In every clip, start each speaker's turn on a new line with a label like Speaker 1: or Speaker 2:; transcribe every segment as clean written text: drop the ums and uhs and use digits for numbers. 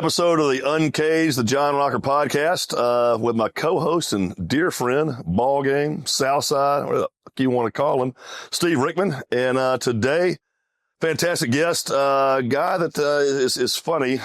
Speaker 1: episode of the Uncaged, the John Rocker podcast, with my co-host and dear friend, ball game, Southside, whatever you want to call him, Steve Rickman. And today, fantastic guest, guy that is funny.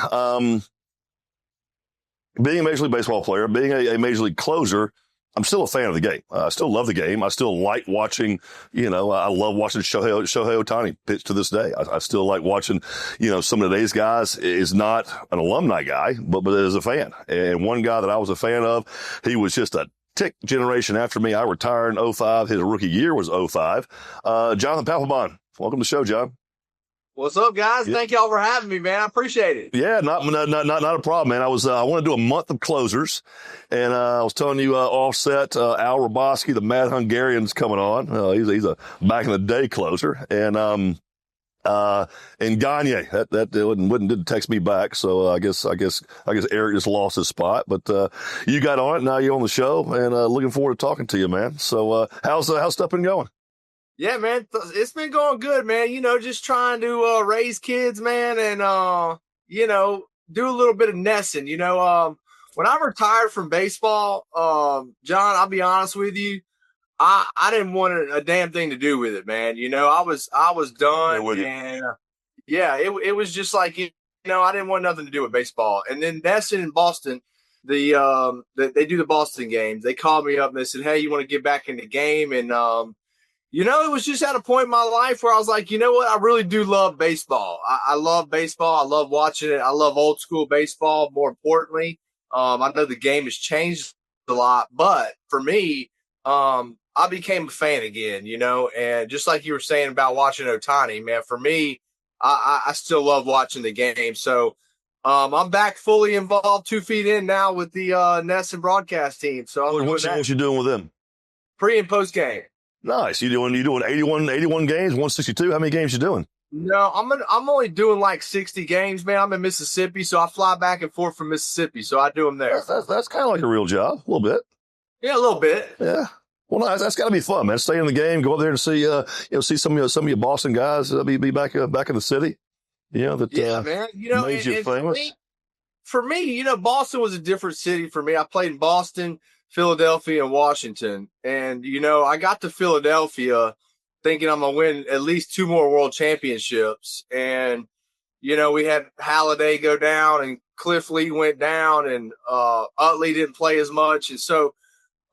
Speaker 1: Being a Major League Baseball player, being a Major League closer, I'm still a fan of the game. I still love the game. I still like watching, I love watching Shohei Ohtani pitch to this day. I still like watching, some of today's guys is not an alumni guy, but is a fan. And one guy that I was a fan of, he was just a tick generation after me. I retired in 05. His rookie year was 05. Jonathan Papelbon. Welcome to the show, John.
Speaker 2: What's up, guys? Yeah. Thank y'all for having me, man. I appreciate it.
Speaker 1: Yeah, not a problem, man. I want to do a month of closers, and I was telling you offset Al Roboski, the Mad Hungarian's coming on. He's a back in the day closer, and Gagne that didn't text me back, so I guess Eric just lost his spot. But you got on it, now you're on the show, and looking forward to talking to you, man. So how's stuff been going?
Speaker 2: Yeah, man, it's been going good, man. Just trying to raise kids, man, and do a little bit of nesting. When I retired from baseball, John, I'll be honest with you, I didn't want a damn thing to do with it, man. I was done, and it was just like I didn't want nothing to do with baseball. And then nesting in Boston, they do the Boston games. They called me up and they said, "Hey, you want to get back in the game?" And it was just at a point in my life where I was like, you know what? I really do love baseball. I love baseball. I love watching it. I love old school baseball. More importantly, I know the game has changed a lot, but for me, I became a fan again, and just like you were saying about watching Ohtani, man, for me, I still love watching the game. So I'm back fully involved, 2 feet in now with the Nest and broadcast team. So
Speaker 1: what you doing with them?
Speaker 2: Pre and post game.
Speaker 1: Nice. You doing 81 games, 162? How many games you doing?
Speaker 2: No, I'm only doing like 60 games, man. I'm in Mississippi, so I fly back and forth from Mississippi, so I do them there.
Speaker 1: That's kind of like a real job, a little bit.
Speaker 2: Yeah, a little bit.
Speaker 1: Yeah. Well, no, that's got to be fun, man. Stay in the game, go up there to see, see some of your Boston guys. Be back in the city. Man.
Speaker 2: Made you famous. For me, Boston was a different city for me. I played in Boston, Philadelphia, and Washington. And, I got to Philadelphia thinking I'm going to win at least 2 more world championships. And, we had Halladay go down and Cliff Lee went down and Utley didn't play as much. And so,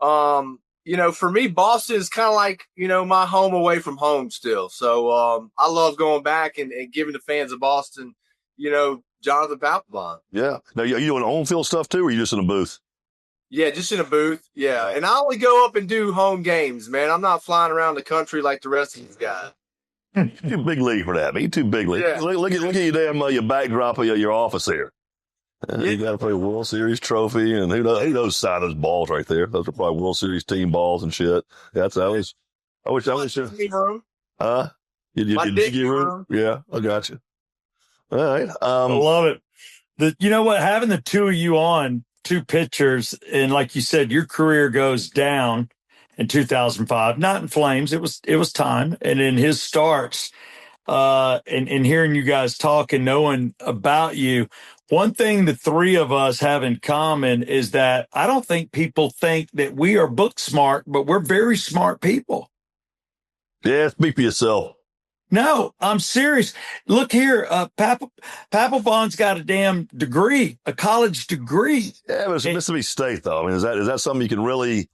Speaker 2: for me, Boston is kind of like, my home away from home still. So I love going back and giving the fans of Boston, Jonathan Papelbon.
Speaker 1: Yeah. Now, are you doing on-field stuff too, or are you just in a booth?
Speaker 2: Yeah, just in a booth. Yeah. And I only go up and do home games, man. I'm not flying around the country like the rest of these guys.
Speaker 1: Too big league for that, man. You too big league. Yeah. Look at your damn your backdrop of your office here. You got to play a World Series trophy, and who knows sign those balls right there. Those are probably World Series team balls and shit. I wish I was sure.
Speaker 2: Room.
Speaker 1: Your diggy room? Yeah, I got you. All right.
Speaker 3: I love it. You know what? Having the two of you on, 2 pitchers, and like you said, your career goes down in 2005. Not in flames. It was time, and in his starts, and hearing you guys talk and knowing about you. One thing the 3 of us have in common is that I don't think people think that we are book smart, but we're very smart people.
Speaker 1: Yeah, speak for yourself.
Speaker 3: No, I'm serious. Look here, Papelbon's got a damn degree, a college degree.
Speaker 1: Yeah, but it's Mississippi State, though. I mean, is that something you can really?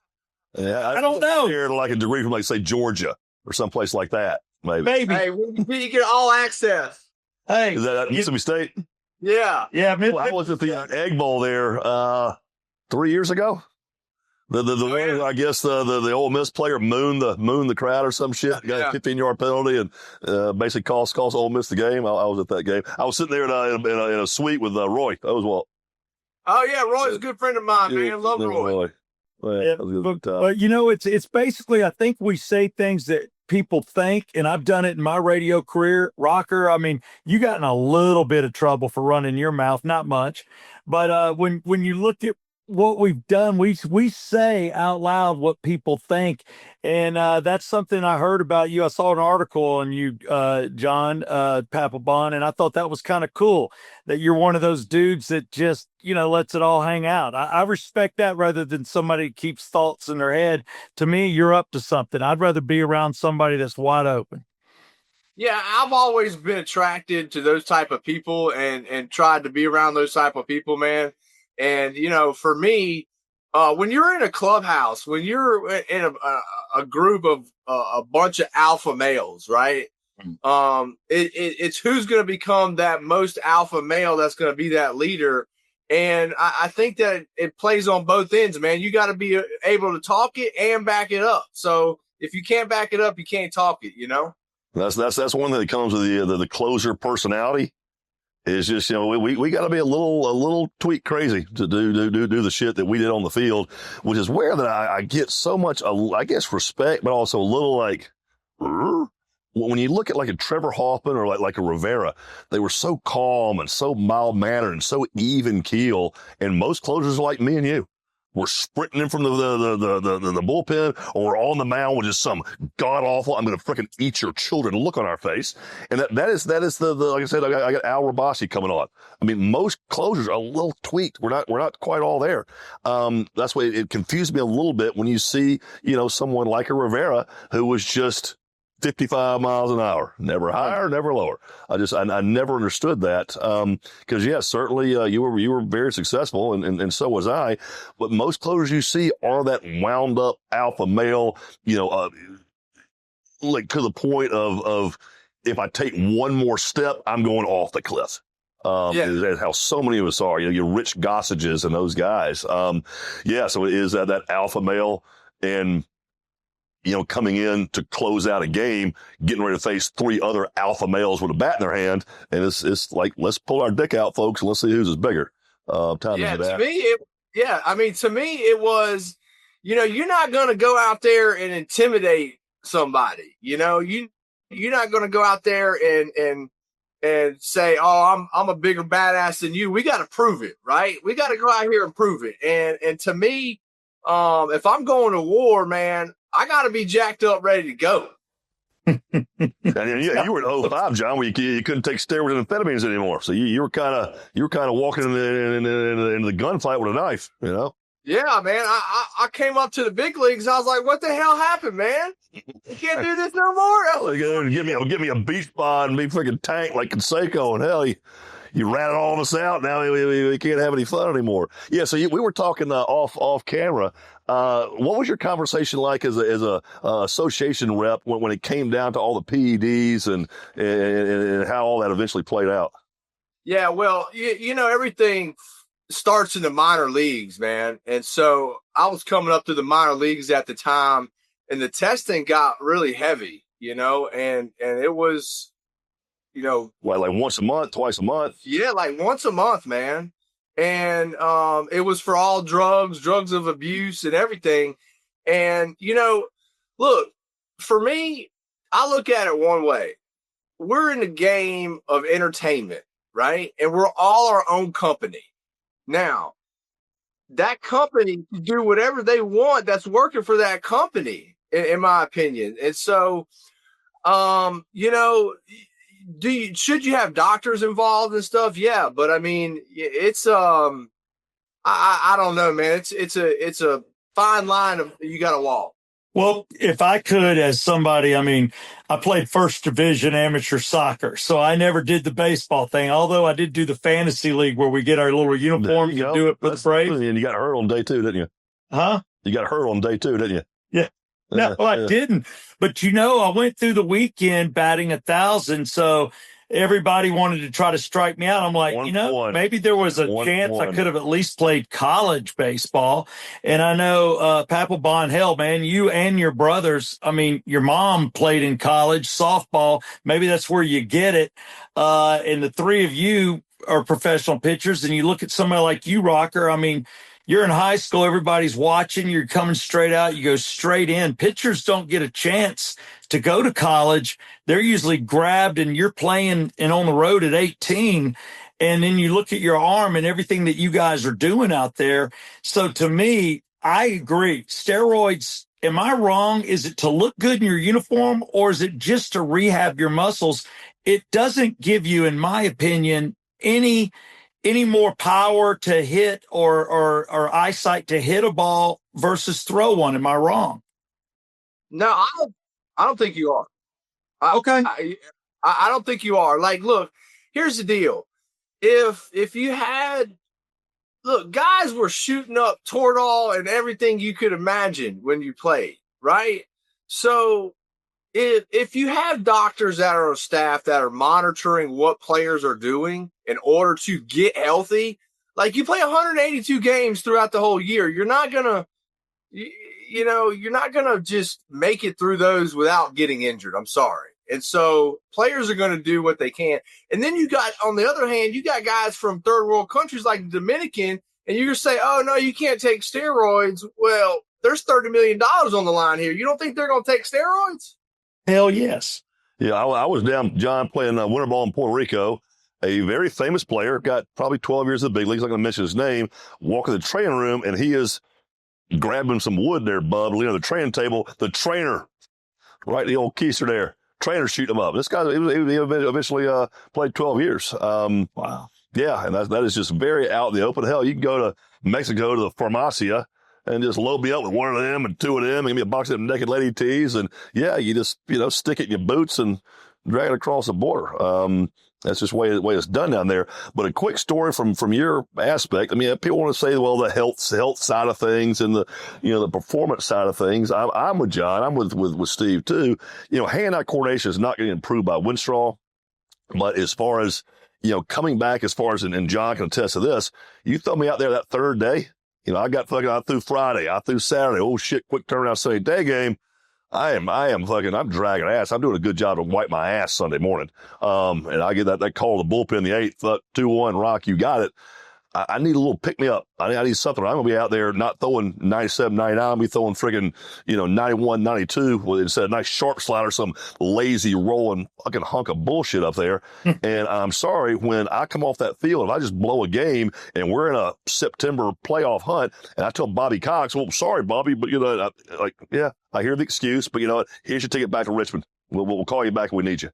Speaker 3: I don't know.
Speaker 1: Like a degree from, like, say, Georgia or someplace like that, maybe.
Speaker 3: Maybe.
Speaker 2: Hey, we get all access.
Speaker 3: Hey,
Speaker 1: is that Mississippi State?
Speaker 2: Yeah.
Speaker 1: Well, I was at the Egg Bowl there 3 years ago. One, I guess the Ole Miss player mooned the crowd or some shit. Got a 15-yard penalty and basically cost Ole Miss the game. I was at that game. I was sitting there in a suite with Roy Oswalt.
Speaker 2: Oh yeah, Roy's a good friend of mine, man. Love Roy.
Speaker 3: Well, but it's basically, I think we say things that people think, and I've done it in my radio career. Rocker, I mean, you got in a little bit of trouble for running your mouth, not much, but when you look at what we've done, we say out loud what people think, and that's something I heard about you. I saw an article on you, John Papelbon, and I thought that was kind of cool that you're one of those dudes that just lets it all hang out. I respect that rather than somebody who keeps thoughts in their head. To me, you're up to something. I'd rather be around somebody that's wide open.
Speaker 2: Yeah, I've always been attracted to those type of people and tried to be around those type of people, man. And, for me, when you're in a clubhouse, when you're in a group of a bunch of alpha males, right? It's who's going to become that most alpha male that's going to be that leader. And I think that it plays on both ends, man. You got to be able to talk it and back it up. So if you can't back it up, you can't talk it,
Speaker 1: That's one thing that comes with the closer personality. Is just we got to be a little tweak crazy to do the shit that we did on the field, which is where that I get so much I guess respect, but also a little like when you look at like a Trevor Hoffman or like a Rivera, they were so calm and so mild mannered and so even keel, and most closers are like me and you. We're sprinting in from the bullpen, or we're on the mound with just some god awful, I'm going to freaking eat your children look on our face. And that is the like I said, I got Al Rabasi coming on. I mean, most closers are a little tweaked. We're not quite all there. That's why it confused me a little bit when you see, someone like a Rivera who was just 55 miles an hour, never higher, never lower. I never understood that. Cause yeah, certainly, you were very successful and so was I, but most closers you see are that wound up alpha male, like to the point of if I take one more step, I'm going off the cliff. Is how so many of us are, your Rich Gossages and those guys. So it is that alpha male and, coming in to close out a game, getting ready to face three other alpha males with a bat in their hand. And it's like, let's pull our dick out, folks, and let's see whose is bigger. To me, it was, you're not going to go out there and intimidate somebody. You're not going to go out there and say, oh, I'm a bigger badass than you. We got to prove it, right? We got to go out here and prove it. And to me, if I'm going to war, man, I got to be jacked up, ready to go. And you were in 05, John, where you couldn't take steroids and amphetamines anymore. So you were kind of walking in the gunfight with a knife,
Speaker 2: Yeah, man. I came up to the big leagues. I was like, what the hell happened, man? You can't do this no more.
Speaker 1: Give me a beach bond and be freaking tank like Canseco, and hell, you ratted all of us out. Now we can't have any fun anymore. Yeah, so we were talking off camera. What was your conversation like as a association rep when it came down to all the PEDs and how all that eventually played out?
Speaker 2: Yeah, well, everything starts in the minor leagues, man. And so I was coming up to the minor leagues at the time, and the testing got really heavy, and it was,
Speaker 1: like once a month, twice a month?
Speaker 2: Yeah, like once a month, man. And it was for all drugs of abuse and everything. And, look, for me, I look at it one way. We're in the game of entertainment, right? And we're all our own company. Now, that company can do whatever they want that's working for that company, in my opinion. And so, should you have doctors involved and stuff? Yeah, but I mean, it's I don't know, man. It's a fine line of you got to walk.
Speaker 3: Well, if I could, as somebody, I played first division amateur soccer, so I never did the baseball thing. Although I did do the fantasy league where we get our little uniforms and do it for the Braves.
Speaker 1: And you got hurt on day 2, didn't you?
Speaker 3: Huh?
Speaker 1: You got hurt on day 2, didn't you?
Speaker 3: Yeah. No, I didn't. But I went through the weekend batting 1,000, so everybody wanted to try to strike me out. I'm like, maybe there was a chance I could have at least played college baseball. And I know Papelbon, hell, man, you and your brothers, your mom played in college softball. Maybe that's where you get it. And the three of you are professional pitchers, and you look at somebody like you, Rocker. You're in high school, everybody's watching, you're coming straight out, you go straight in. Pitchers don't get a chance to go to college. They're usually grabbed, and you're playing and on the road at 18. And then you look at your arm and everything that you guys are doing out there. So to me, I agree. Steroids, am I wrong? Is it to look good in your uniform, or is it just to rehab your muscles? It doesn't give you, in my opinion, any more power to hit or eyesight to hit a ball versus throw one. Am I wrong?
Speaker 2: No, I don't think you are.
Speaker 3: Okay.
Speaker 2: I don't think you are. Like, look, here's the deal. If you had, look, guys were shooting up Toradol and everything you could imagine when you played, right? So if you have doctors that are on staff that are monitoring what players are doing in order to get healthy, like you play 182 games throughout the whole year, you're not gonna, you're not gonna just make it through those without getting injured. I'm sorry. And so players are going to do what they can. And then you got, on the other hand, you got guys from third world countries like the Dominican, and you're going to say, oh, no, you can't take steroids. Well, there's $30 million on the line here. You don't think they're going to take steroids?
Speaker 3: Hell yes.
Speaker 1: Yeah, I was down, John, playing winter ball in Puerto Rico. A very famous player, got probably 12 years in the big leagues. I'm not going to mention his name. Walk in the training room, and he is grabbing some wood there, bub, leaning on the training table. The trainer, right, the old keister there. Trainer shooting him up. This guy, he eventually played 12 years.
Speaker 3: Wow.
Speaker 1: Yeah, and that is just very out in the open. Hell, you can go to Mexico to the Farmacia and just load me up with one of them and two of them and give me a box of them naked lady tees. And yeah, you just, stick it in your boots and drag it across the border. That's just the way it's done down there. But a quick story from your aspect. I mean, people want to say, well, the health side of things and the, the performance side of things. I'm with John. I'm with Steve too. Hand-eye coordination is not getting improved by Winstraw. But as far as, coming back, and John can attest to this, you throw me out there that third day, I threw Friday, I threw Saturday. Oh shit, quick turnaround Sunday day game. I'm dragging ass. I'm doing a good job to wipe my ass Sunday morning. And I get that call to the bullpen in the 8th, 2-1, Rock, you got it. I need a little pick me up. I need something. I'm going to be out there not throwing 97, 99. I'm going to be throwing friggin', 91, 92 instead of a nice sharp slider, some lazy rolling fucking hunk of bullshit up there. And I'm sorry, when I come off that field, if I just blow a game and we're in a September playoff hunt and I tell Bobby Cox, well, sorry, Bobby, but I hear the excuse, but you know what? Here's your ticket back to Richmond. We'll call you back if we need you.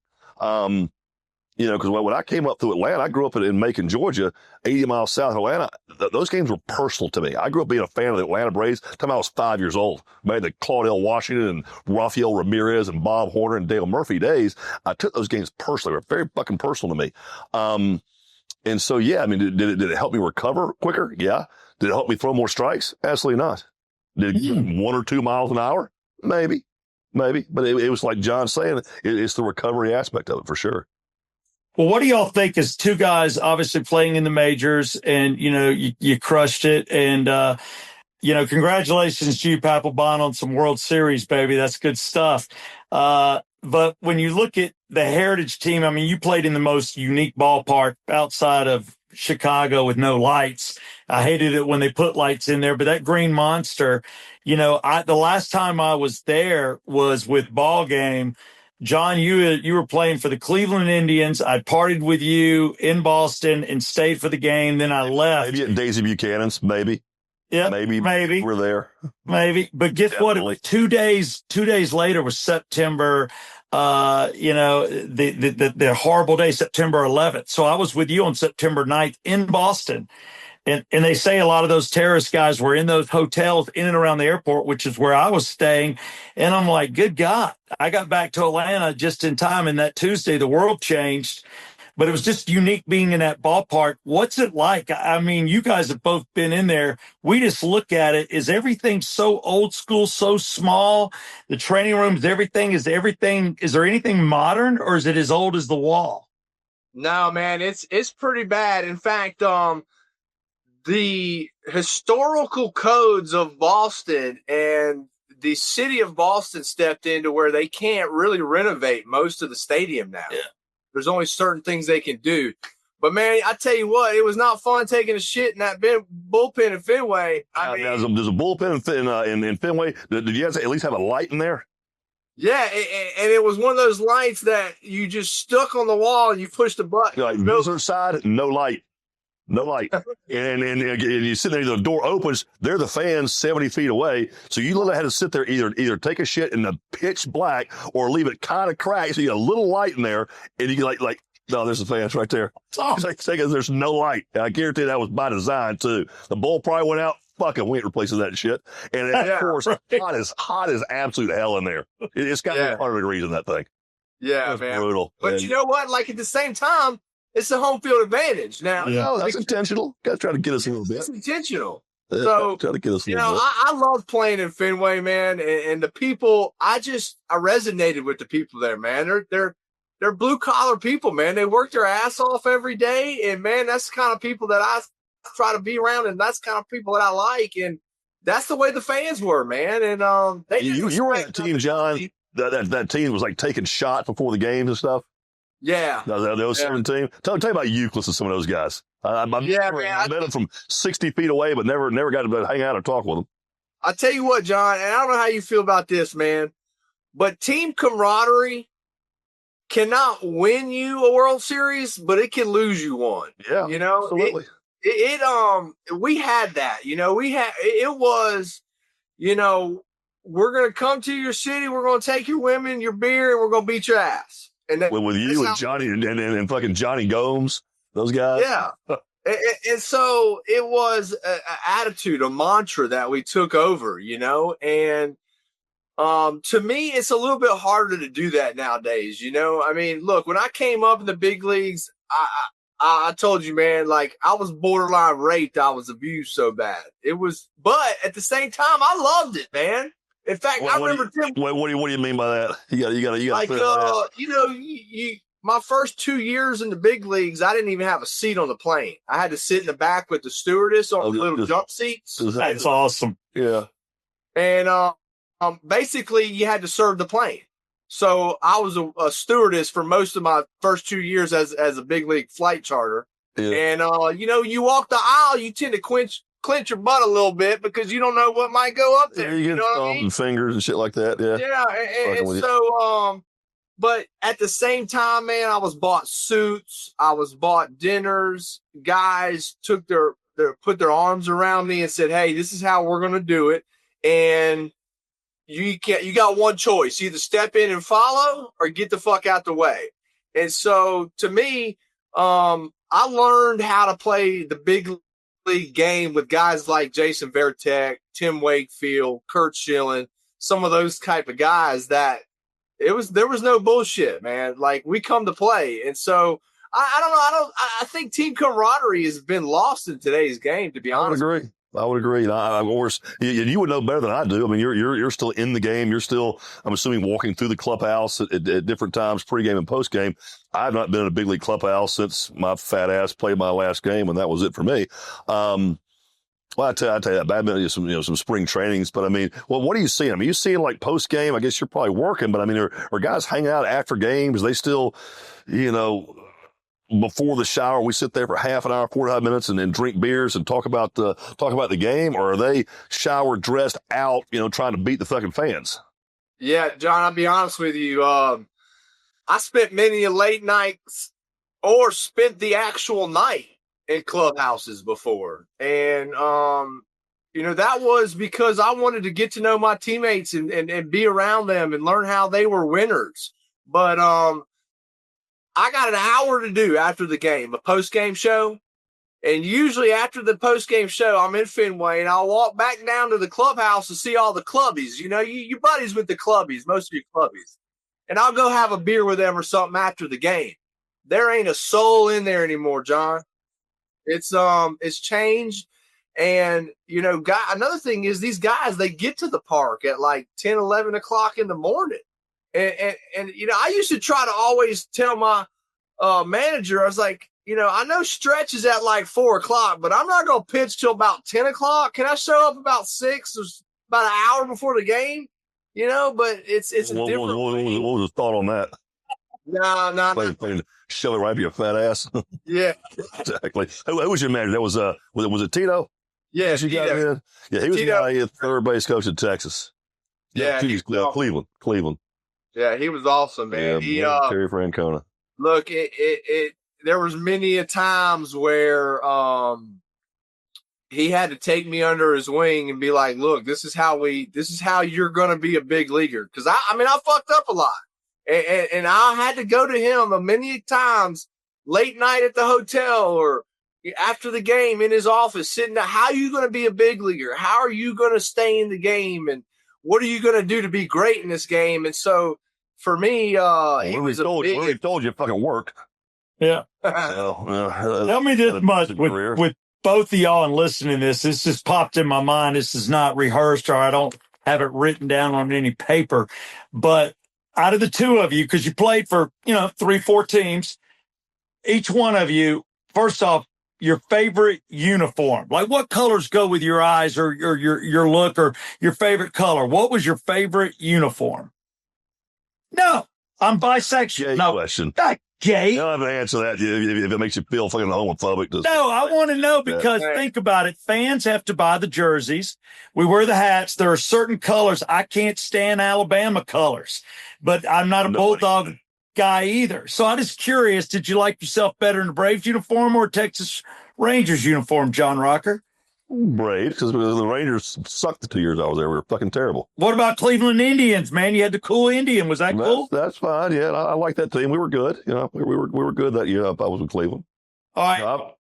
Speaker 1: Because when I came up through Atlanta, I grew up in Macon, Georgia, 80 miles south of Atlanta. Those games were personal to me. I grew up being a fan of the Atlanta Braves time I was 5 years old. Man, the Claudel Washington and Rafael Ramirez and Bob Horner and Dale Murphy days, I took those games personally. They were very fucking personal to me. And so, yeah, I mean, did it help me recover quicker? Yeah. Did it help me throw more strikes? Absolutely not. Did it get 1 or 2 miles an hour? Maybe. But it was like John saying, it's the recovery aspect of it for sure.
Speaker 3: Well, what do y'all think as two guys obviously playing in the majors and, you crushed it and, congratulations to you, Papelbon, on some World Series, baby. That's good stuff. But when you look at the Heritage team, I mean, you played in the most unique ballpark outside of Chicago with no lights. I hated it when they put lights in there, but that Green Monster, the last time I was there was with Ball Game. John, you were playing for the Cleveland Indians. I partied with you in Boston and stayed for the game. Then I left.
Speaker 1: Maybe at Daisy Buchanan's, maybe.
Speaker 3: Yeah,
Speaker 1: maybe we're there.
Speaker 3: Maybe, but guess
Speaker 1: Definitely.
Speaker 3: what? 2 days later was September. The horrible day, September 11th. So I was with you on September 9th in Boston. And they say a lot of those terrorist guys were in those hotels in and around the airport, which is where I was staying. And I'm like, good God, I got back to Atlanta just in time. And that Tuesday, the world changed. But it was just unique being in that ballpark.'s it like? I mean, you guys have both been in there. We just look at it. Is everything so old school, so small? The training rooms, everything? Is there anything modern, or is it as old as the wall?
Speaker 2: No, man, it's pretty bad. In fact, the historical codes of Boston and the city of Boston stepped into where they can't really renovate most of the stadium now.
Speaker 3: Yeah.
Speaker 2: There's only certain things they can do. But, man, I tell you what, it was not fun taking a shit in that bullpen in Fenway.
Speaker 1: There's a bullpen in Fenway. Did you guys at least have a light in there?
Speaker 2: Yeah, and it was one of those lights that you just stuck on the wall and you pushed the button.
Speaker 1: Like visitor side, no light. No light. and you sit there, the door opens, they're the fans 70 feet away. So you literally had to sit there, either take a shit in the pitch black or leave it kind of cracked. So you got a little light in there, and you can like, no, there's the fans right there. It's like there's no light. And I guarantee that was by design too. The bulb probably went out. Fucking we ain't replacing that shit. And of course, hot as absolute hell in there. It's got 100 degrees in that thing.
Speaker 2: Yeah,
Speaker 1: That's
Speaker 2: man.
Speaker 1: brutal.
Speaker 2: But you know what? Like at the same time, it's a home field advantage. Now,
Speaker 1: that's intentional. Got to try to get us a little bit.
Speaker 2: It's intentional.
Speaker 1: Yeah,
Speaker 2: so
Speaker 1: try to get us a little bit.
Speaker 2: I love playing in Fenway, man, and the people. I resonated with the people there, man. They're blue collar people, man. They work their ass off every day, and man, that's the kind of people that I try to be around, and that's the kind of people that I like, and that's the way the fans were, man. And
Speaker 1: you were on that team, John. That team was like taking shots before the games and stuff.
Speaker 2: Yeah,
Speaker 1: the 07 team. Tell me about Euclid and some of those guys. I met them from 60 feet away, but never got to hang out or talk with them.
Speaker 2: I tell you what, John, and I don't know how you feel about this, man, but team camaraderie cannot win you a World Series, but it can lose you one.
Speaker 1: Yeah,
Speaker 2: you know,
Speaker 1: absolutely.
Speaker 2: We had that, it was, we're going to come to your city. We're going to take your women, your beer, and we're going to beat your ass. And
Speaker 1: with you and Johnny and fucking Johnny Gomes, those guys.
Speaker 2: Yeah. and so it was an attitude, a mantra that we took over, and to me, it's a little bit harder to do that nowadays. I mean, look, when I came up in the big leagues, I told you, man, like I was borderline raped. I was abused so bad. But at the same time, I loved it, man. In fact, I remember Tim.
Speaker 1: What do you mean by that? You got
Speaker 2: like, my first 2 years in the big leagues, I didn't even have a seat on the plane. I had to sit in the back with the stewardess on the little jump seats.
Speaker 3: That's awesome.
Speaker 1: Yeah.
Speaker 2: And basically, you had to serve the plane. So I was a stewardess for most of my first 2 years as a big league flight charter. Yeah. And, you walk the aisle, you tend to clench your butt a little bit because you don't know what might go up there.
Speaker 1: Yeah, you get thumbs and fingers and shit like that. Yeah.
Speaker 2: Yeah. And so, but at the same time, man, I was bought suits. I was bought dinners. Guys put their arms around me and said, "Hey, this is how we're going to do it." And you got one choice: either step in and follow or get the fuck out the way. And so to me, I learned how to play the big league game with guys like Jason Varitek, Tim Wakefield, Kurt Schilling, some of those type of guys that there was no bullshit, man. Like we come to play. And so I don't know. I think team camaraderie has been lost in today's game, to be honest.
Speaker 1: I would agree. Of course, you would know better than I do. I mean, you're still in the game. You're still, I'm assuming, walking through the clubhouse at different times, pregame and postgame. I've not been in a big league clubhouse since my fat ass played my last game, and that was it for me. Well, I tell you that badminton, some spring trainings, but I mean, well, what are you seeing? I mean, you seeing like post game? I guess you're probably working, but I mean, are guys hanging out after games? They still, before the shower, we sit there for half an hour, 45 minutes, and then drink beers and talk about the game, or are they showered, dressed out, trying to beat the fucking fans?
Speaker 2: Yeah, John, I'll be honest with you. I spent many a late nights, or spent the actual night in clubhouses before, and that was because I wanted to get to know my teammates and be around them and learn how they were winners. But I got an hour to do after the game, a post-game show. And usually after the post-game show, I'm in Fenway, and I'll walk back down to the clubhouse to see all the clubbies. You buddies with the clubbies, most of your clubbies. And I'll go have a beer with them or something after the game. There ain't a soul in there anymore, John. It's changed. And, another thing is these guys, they get to the park at like 10, 11 o'clock in the morning. And I used to try to always tell my manager, I was like, I know stretch is at like 4 o'clock, but I'm not going to pitch till about 10 o'clock. Can I show up about 6 or about an hour before the game? But it's a different.
Speaker 1: What was the thought on that?
Speaker 2: No.
Speaker 1: Shove it right up your fat ass.
Speaker 2: Yeah.
Speaker 1: Exactly. Who was your manager? That was it Tito?
Speaker 2: Yeah.
Speaker 1: Tito. Yeah, he was the guy, third base coach in Texas.
Speaker 2: Yeah.
Speaker 1: Cleveland.
Speaker 2: Yeah, he was awesome, man.
Speaker 1: Terry Francona.
Speaker 2: Look, there was many a times where he had to take me under his wing and be like, look, this is how you're going to be a big leaguer. Cause I fucked up a lot and I had to go to him many times late night at the hotel or after the game in his office sitting there. How are you going to be a big leaguer? How are you going to stay in the game? And what are you going to do to be great in this game? And so for me,
Speaker 1: we told you fucking work.
Speaker 3: Yeah. Tell me this much with both of y'all and listening to this just popped in my mind. This is not rehearsed or I don't have it written down on any paper. But out of the two of you, because you played for, 3-4 teams, each one of you, first off, your favorite uniform. Like what colors go with your eyes or your look or your favorite color? What was your favorite uniform? No, I'm bisexual. No
Speaker 1: question.
Speaker 3: Not gay.
Speaker 1: You don't have to answer that if it makes you feel fucking homophobic.
Speaker 3: No, I want to know because think about it. Fans have to buy the jerseys. We wear the hats. There are certain colors. I can't stand Alabama colors, but I'm not a Bulldog guy either. So I'm just curious, did you like yourself better in the Braves uniform or Texas Rangers uniform, John Rocker?
Speaker 1: Braves, because the Rangers sucked the 2 years I was there. We were fucking terrible.
Speaker 3: What about Cleveland Indians, man? You had the cool Indian. Was that cool?
Speaker 1: That's fine. Yeah, I like that team. We were good. We were good that year. I was with Cleveland.
Speaker 3: All right.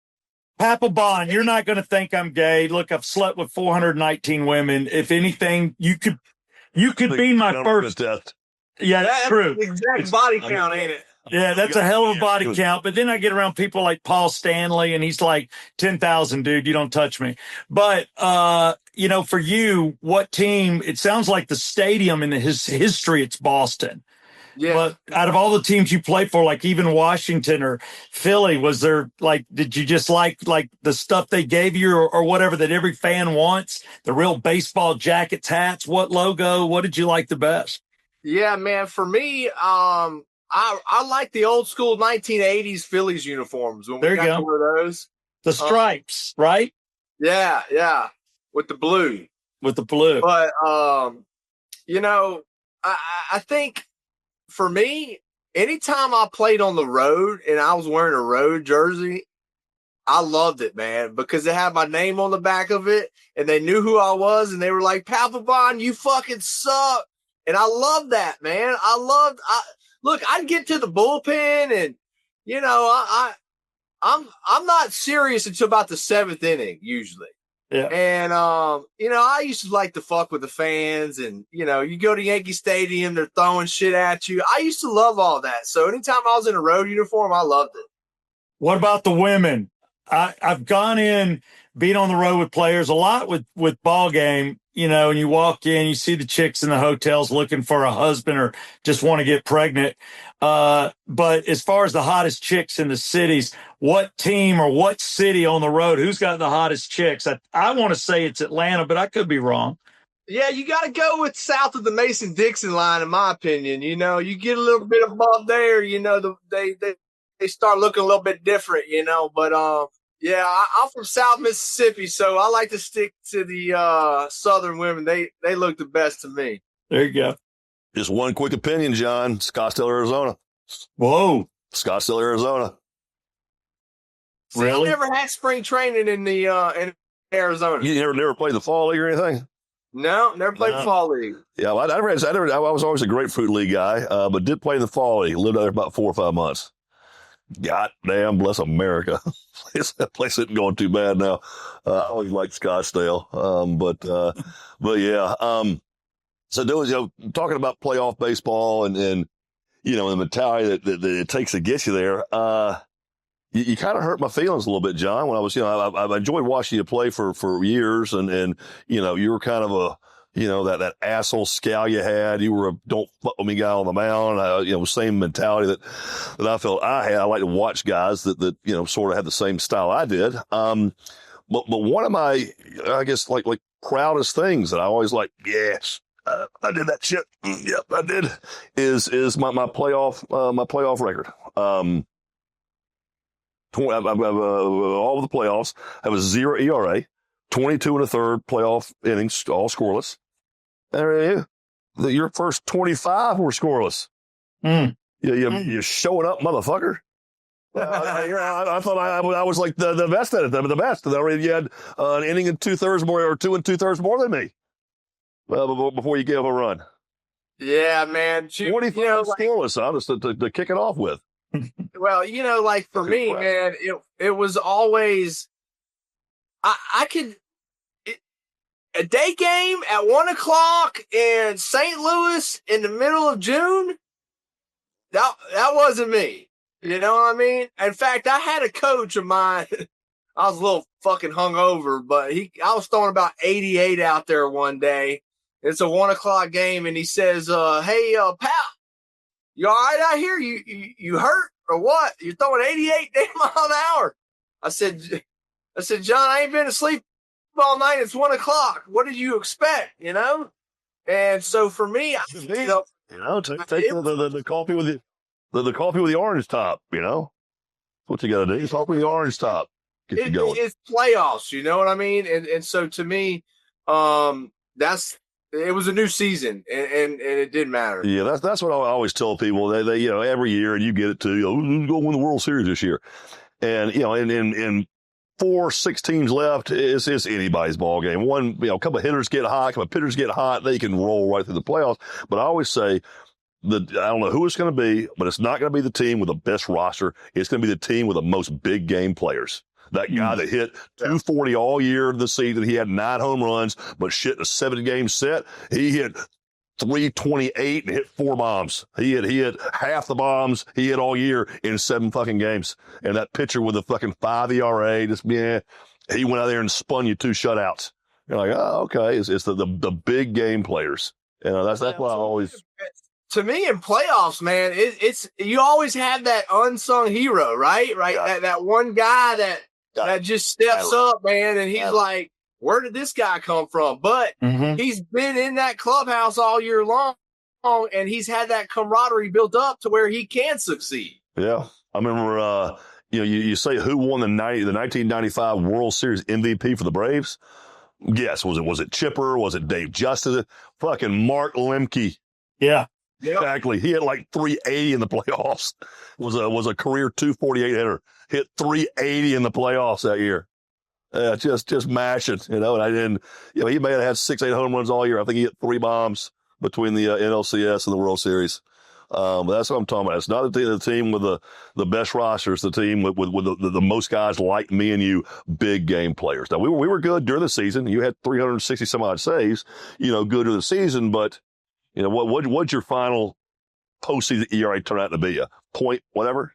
Speaker 3: Papelbon, you're not going to think I'm gay. Look, I've slept with 419 women. If anything, you could be my first test. Yeah, that's true.
Speaker 2: Exact body count, ain't it?
Speaker 3: Yeah, that's a hell of a body count. But then I get around people like Paul Stanley, and he's like 10,000, dude. You don't touch me. But for you, what team? It sounds like the stadium in his history. It's Boston. Yeah. But out of all the teams you played for, like even Washington or Philly, was there did you just like the stuff they gave you or whatever that every fan wants? The real baseball jackets, hats. What logo? What did you like the best?
Speaker 2: Yeah, man. For me, I like the old school 1980s Phillies uniforms when we got to wear those.
Speaker 3: The stripes, right?
Speaker 2: Yeah, with the blue. But I think for me, anytime I played on the road and I was wearing a road jersey, I loved it, man, because it had my name on the back of it and they knew who I was and they were like, Papelbon, you fucking suck. And I love that, man. Look, I'd get to the bullpen and, I'm not serious until about the seventh inning usually. Yeah. And, I used to like to fuck with the fans and, you go to Yankee Stadium, they're throwing shit at you. I used to love all that. So anytime I was in a road uniform, I loved it.
Speaker 3: What about the women? I've gone in, been on the road with players a lot with ball game, and you walk in, you see the chicks in the hotels looking for a husband or just want to get pregnant. But as far as the hottest chicks in the cities, what team or what city on the road, who's got the hottest chicks? I want to say it's Atlanta, but I could be wrong.
Speaker 2: Yeah, you got to go with south of the Mason-Dixon line, in my opinion. You get a little bit above there, they start looking a little bit different, but yeah, I'm from South Mississippi, so I like to stick to the southern women. They look the best to me.
Speaker 3: There you go.
Speaker 1: Just one quick opinion, John. Scottsdale, Arizona.
Speaker 3: Whoa.
Speaker 1: Scottsdale, Arizona.
Speaker 2: See, really? I never had spring training in in Arizona.
Speaker 1: You never played the fall league or anything?
Speaker 2: No, never played the fall league.
Speaker 1: Yeah, I was always a grapefruit league guy, but did play in the fall league. Lived out there about 4 or 5 months. God damn, bless America. That place isn't going too bad now. I always liked Scottsdale. But yeah. So there was, talking about playoff baseball and the mentality that it takes to get you there. You kind of hurt my feelings a little bit, John, when I was, I enjoyed watching you play for years and you were kind of a, that asshole scowl you had. You were a don't fuck with me guy on the mound. Same mentality that I felt I had. I like to watch guys that sort of had the same style I did. But one of my, I guess, like proudest things that I always like, yes, I did that shit. Yep, I did. Is my playoff record. All of the playoffs have a 0 ERA, 22 1/3 playoff innings, all scoreless. There you go. Your first 25 were scoreless. You're showing up, motherfucker. I thought I was like the best at it, the best. You had an inning and 2/3 more, or 2 2/3 more than me. Before you gave up a run.
Speaker 2: Yeah, man.
Speaker 1: 25 scoreless, honest, to kick it off with.
Speaker 2: Well, like for me, man, it was always a day game at 1:00 in St. Louis in the middle of June. That wasn't me. You know what I mean? In fact, I had a coach of mine. I was a little fucking hungover, but I was throwing about 88 out there one day. It's a 1:00 game, and he says, "Hey, pal, you all right out here? You hurt or what? You're throwing 88 miles an hour." I said, "John, I ain't been asleep all night. It's 1:00. What did you expect? And so for me,
Speaker 1: take the coffee with the coffee with the orange top. What you got to do? Coffee with the orange top. Get you going.
Speaker 2: It's playoffs. You know what I mean? And so to me, it was a new season, and it didn't matter.
Speaker 1: Yeah, that's what I always tell people. They every year, and you get it too. Who's going to win the World Series this year? And in 4-6 teams left, it's anybody's ball game. One, a couple of hitters get hot, a couple of pitchers get hot, they can roll right through the playoffs. But I always say I don't know who it's going to be, but it's not going to be the team with the best roster. It's going to be the team with the most big game players. That guy that hit 240 all year this season, he had 9 home runs, but shit, in a 7-game set, he hit 328 and hit 4 bombs. He hit half the bombs he hit all year in 7 fucking games. And that pitcher with the fucking 5 ERA, he went out there and spun you 2 shutouts. You're like, oh, okay. It's the big game players. That's why I always.
Speaker 2: To me, in playoffs, man, it's you always have that unsung hero, right? Right, yeah. That one guy that just steps up, man, and he's like, where did this guy come from? But he's been in that clubhouse all year long, and he's had that camaraderie built up to where he can succeed.
Speaker 1: Yeah. I remember, you say who won the 1995 World Series MVP for the Braves? Yes. Was it Chipper? Was it Dave Justice? Fucking Mark Lemke.
Speaker 3: Yeah.
Speaker 2: Yep.
Speaker 1: Exactly. He had like 380 in the playoffs. Was a career 248 hitter. Hit 380 in the playoffs that year. Just mashing, and he may have had 6-8 home runs all year. I think he hit 3 bombs between the NLCS and the World Series. But that's what I'm talking about. It's not the team with the best roster. It's the team with the most guys like me and you, big game players. Now we were good during the season. You had 360 some odd saves, good during the season. But what'd your final postseason ERA turn out to be? A point whatever.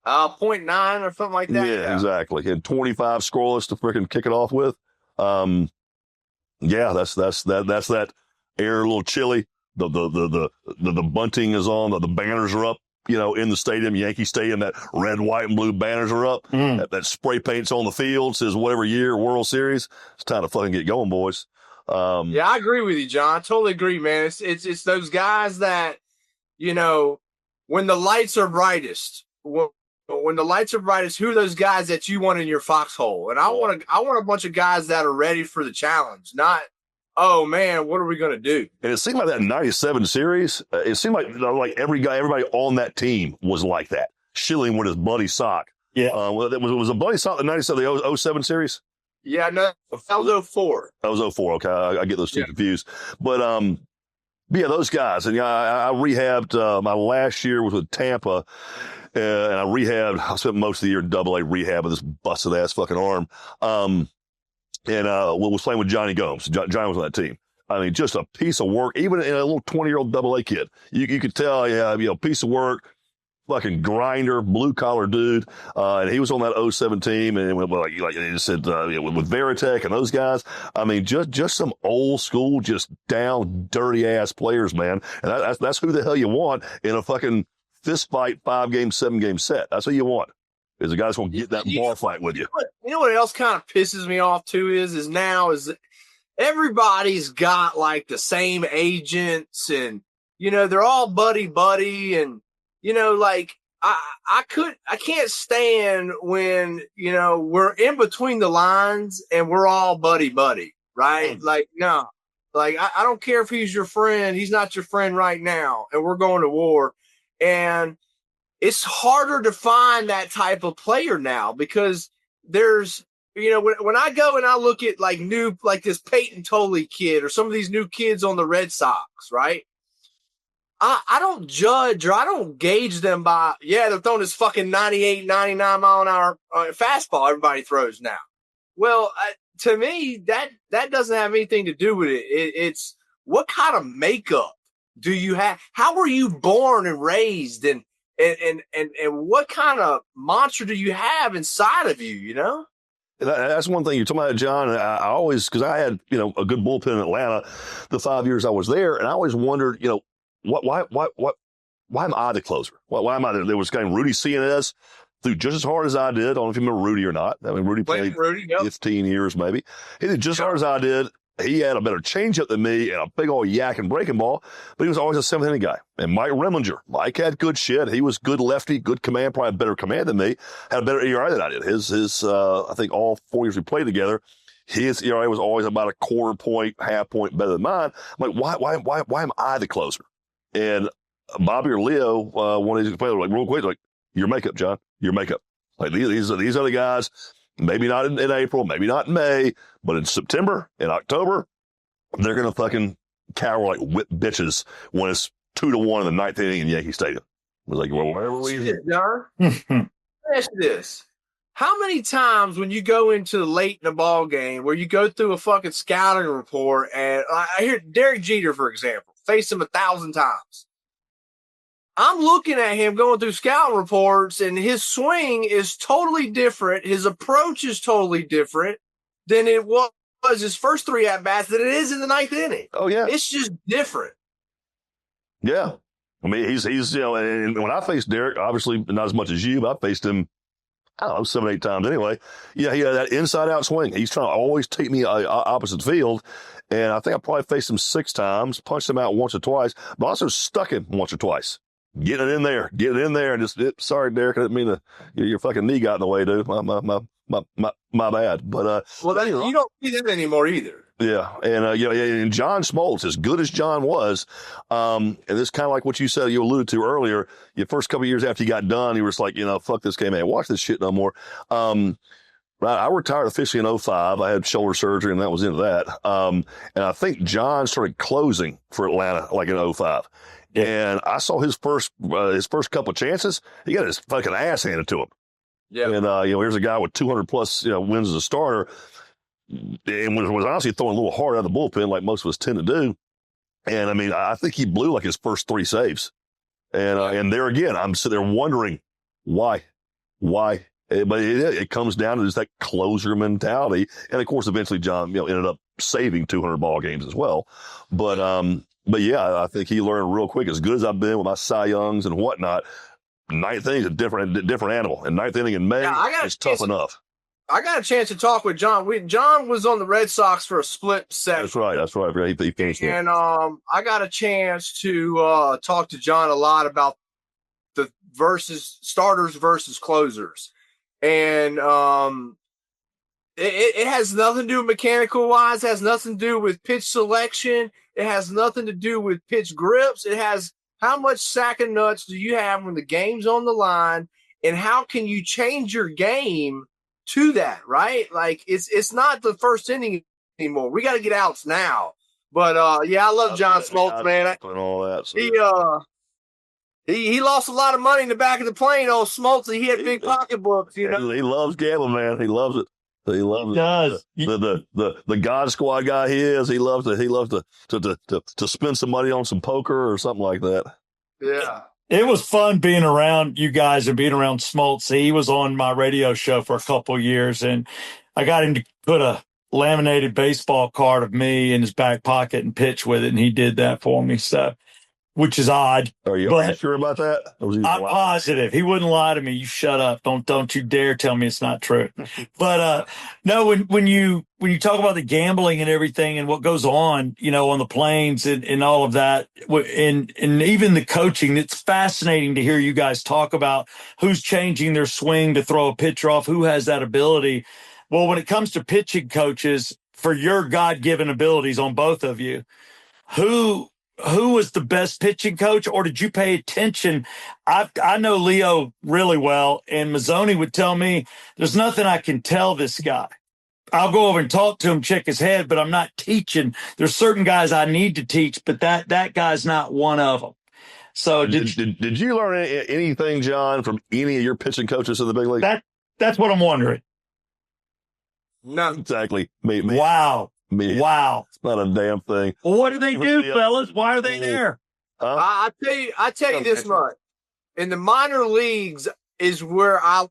Speaker 2: 0.9 or something like that.
Speaker 1: Yeah, exactly. And 25 scoreless to freaking kick it off with. That's that air a little chilly. The bunting is on. The banners are up. In the stadium, Yankee Stadium, that red, white, and blue banners are up. That spray paint's on the field. Says whatever year World Series. It's time to fucking get going, boys.
Speaker 2: Yeah, I agree with you, John. I totally agree, man. It's those guys that when the lights are brightest. When the lights are brightest, who are those guys that you want in your foxhole? And I want a bunch of guys that are ready for the challenge, not, oh man, what are we going to do?
Speaker 1: And it seemed like that 97 series, it seemed like everybody on that team was like that. Schilling with his Buddy Sock.
Speaker 3: Yeah.
Speaker 1: Was a Buddy Sock the 97, the 07 series?
Speaker 2: Yeah, no, that was 04.
Speaker 1: That was 04. Okay. I get those two confused. But, those guys. And I rehabbed, my last year was with Tampa. And I spent most of the year in AA rehab with this busted ass fucking arm. And was playing with Johnny Gomes. Johnny was on that team. I mean, just a piece of work, even in a little 20-year-old AA kid. You could tell, piece of work, fucking grinder, blue collar dude. And he was on that 07 team. And like you said, with Veritek and those guys. I mean, just some old school, just down dirty ass players, man. And that's who the hell you want in a fucking fist fight 5-game, 7-game set. That's what you want. Is the guys going to get that bar fight with you.
Speaker 2: You know what else kind of pisses me off too is everybody's got like the same agents and they're all buddy and like I can't stand when we're in between the lines and we're all buddy, right? Like no. Like, I don't care if he's your friend. He's not your friend right now, and we're going to war. And it's harder to find that type of player now because there's, when I go and I look at like this Peyton Tolley kid or some of these new kids on the Red Sox, right? I don't judge or I don't gauge them by, they're throwing this fucking 98, 99 mile an hour fastball everybody throws now. Well, to me, that doesn't have anything to do with it. It's what kind of makeup do you have? How were you born and raised, and what kind of monster do you have inside of you?
Speaker 1: That's one thing you're talking about, John. I always, because I had a good bullpen in Atlanta the 5 years I was there, and I always wondered, why am I the closer? Why am I there? There was guy Rudy CNS threw just as hard as I did. I don't know if you remember Rudy or not. I mean, Rudy played 15 years maybe. He did just as hard as I did. He had a better changeup than me and a big old yak and breaking ball, but he was always a seventh inning guy. And Mike Remlinger, had good shit. He was good lefty, good command, probably better command than me. Had a better ERA than I did. His I think all 4 years we played together, his ERA was always about a quarter point, half point better than mine. I'm like, why am I the closer? And Bobby or Leo, one of these players, real quick, your makeup, John, your makeup. Like these are the guys. Maybe not in April, maybe not in May, but in September, in October, they're going to fucking cower like whip bitches when it's 2-1 in the ninth inning in Yankee Stadium. It was like, well, where were we?
Speaker 2: Let me ask you this. How many times when you go into late in the ball game where you go through a fucking scouting report, and I hear Derek Jeter, for example, faced him 1,000 times. I'm looking at him going through scouting reports, and his swing is totally different. His approach is totally different than it was his first 3 at-bats than it is in the ninth inning.
Speaker 1: Oh, yeah.
Speaker 2: It's just different.
Speaker 1: Yeah. I mean, he's and when I faced Derek, obviously not as much as you, but I faced him, I don't know, 7, 8 times anyway. Yeah, he had that inside-out swing. He's trying to always take me opposite field. And I think I probably faced him 6 times, punched him out once or twice, but also stuck him once or twice. Get it in there, and just sorry, Derek, I didn't mean to. Your fucking knee got in the way, dude. My bad. But
Speaker 2: you don't see that anymore either.
Speaker 1: Yeah, and and John Smoltz, as good as John was, and this is kind of like what you said, you alluded to earlier. Your first couple of years after you got done, you were just like, fuck this game, man, watch this shit no more. I retired officially in 2005. I had shoulder surgery, and that was into that. And I think John started closing for Atlanta like in 2005. Yeah. And I saw his first couple of chances. He got his fucking ass handed to him. Yeah. And here's a guy with 200 plus wins as a starter, and was honestly throwing a little hard out of the bullpen like most of us tend to do. And I mean, I think he blew like his first 3 saves. And there again, I'm sitting there wondering why. But it comes down to just that closer mentality. And of course, eventually John ended up saving 200 ball games as well. But yeah, I think he learned real quick. As good as I've been with my Cy Youngs and whatnot, ninth inning is a different animal. And ninth inning in May is tough enough.
Speaker 2: I got a chance to talk with John. John was on the Red Sox for a split second.
Speaker 1: That's right. He finished it.
Speaker 2: And I got a chance to talk to John a lot about the starters versus closers. And it has nothing to do with mechanical wise. It has nothing to do with pitch selection. It has nothing to do with pitch grips. It has how much sack of nuts do you have when the game's on the line, and how can you change your game to that, right? Like it's not the first inning anymore. We got to get outs now. But I love John Smoltz, man.
Speaker 1: And all that. So.
Speaker 2: He lost a lot of money in the back of the plane. Old Smoltz, he had big pocketbooks,
Speaker 1: He loves gambling, man. He loves it. He loves it. The God Squad guy he is. He loves to spend some money on some poker or something like that.
Speaker 2: Yeah.
Speaker 3: It was fun being around you guys and being around Smoltz. He was on my radio show for a couple of years, and I got him to put a laminated baseball card of me in his back pocket and pitch with it, and he did that for me. So, which is odd.
Speaker 1: Are you sure about that?
Speaker 3: I'm positive. He wouldn't lie to me. You shut up. Don't you dare tell me it's not true. But no, when you talk about the gambling and everything and what goes on, on the planes and all of that, and even the coaching, it's fascinating to hear you guys talk about who's changing their swing to throw a pitcher off, who has that ability. Well, when it comes to pitching coaches, for your God-given abilities on both of you, who was the best pitching coach, or did you pay attention? I know Leo really well, and Mazzoni would tell me there's nothing I can tell this guy. I'll go over and talk to him, check his head, but I'm not teaching. There's certain guys I need to teach, but that guy's not one of them. So
Speaker 1: did you learn anything, John, from any of your pitching coaches in the big league?
Speaker 3: That's what I'm wondering.
Speaker 2: No,
Speaker 1: exactly.
Speaker 3: Wow. Wow.
Speaker 1: It's not a damn thing.
Speaker 3: Well, what do they do, fellas? Why are they there?
Speaker 2: I tell you this much. In the minor leagues is where I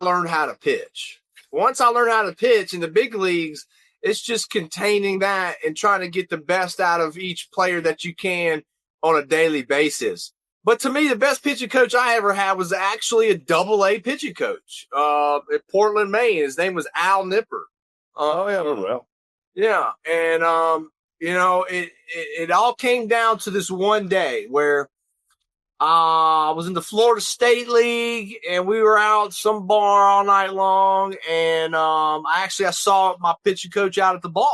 Speaker 2: learned how to pitch. Once I learned how to pitch in the big leagues, it's just containing that and trying to get the best out of each player that you can on a daily basis. But to me, the best pitching coach I ever had was actually a double-A pitching coach at Portland, Maine. His name was Al Nipper.
Speaker 1: Well.
Speaker 2: Yeah. And, it all came down to this one day where I was in the Florida State League, and we were out some bar all night long. And I saw my pitching coach out at the bar.